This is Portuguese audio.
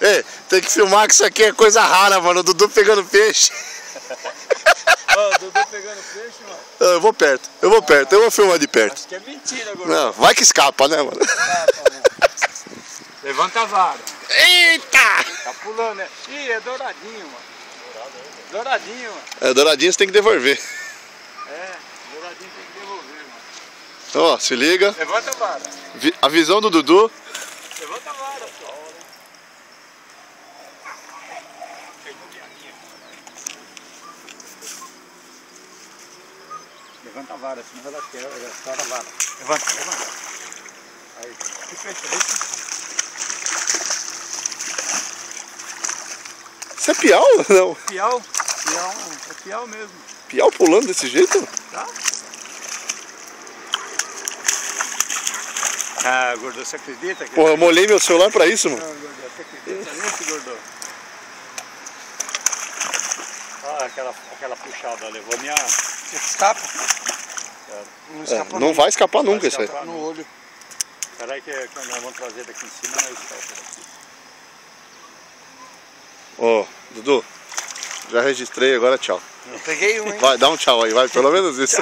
Ei, tem que filmar que isso aqui é coisa rara, mano. O Dudu pegando peixe. Ó, o Dudu pegando peixe, mano. Eu vou perto, eu vou filmar de perto. Acho que é mentira, gordão. Não, vai que escapa, né, mano? Escapa, né? Levanta a vara. Eita! Tá pulando, né? Ih, é douradinho, mano. Douradinho, mano. É, douradinho você tem que devolver. É, douradinho tem que devolver, mano. Ó, se liga. Levanta a vara. A visão do Dudu. Levanta a vara, só. Levanta a vara, senão ela quer, ela estoura a vara. Levanta, levanta. Aí, Isso é piau? Não. Piau, é piau mesmo. Piau pulando desse jeito? Tá? Ah, gordô, você acredita? Que... Porra, eu molhei meu celular pra isso, mano. Não, gordô, você acredita nisso, gordô? Olha aquela puxada, levou minha... Escapa? Não escapa Não vai escapar nunca isso aí. no olho. Peraí que nós vamos trazer daqui em cima, nós escapa daqui. Ó, Dudu, já registrei, agora tchau. Eu peguei um, hein? Vai, dá um tchau aí, vai, pelo menos isso.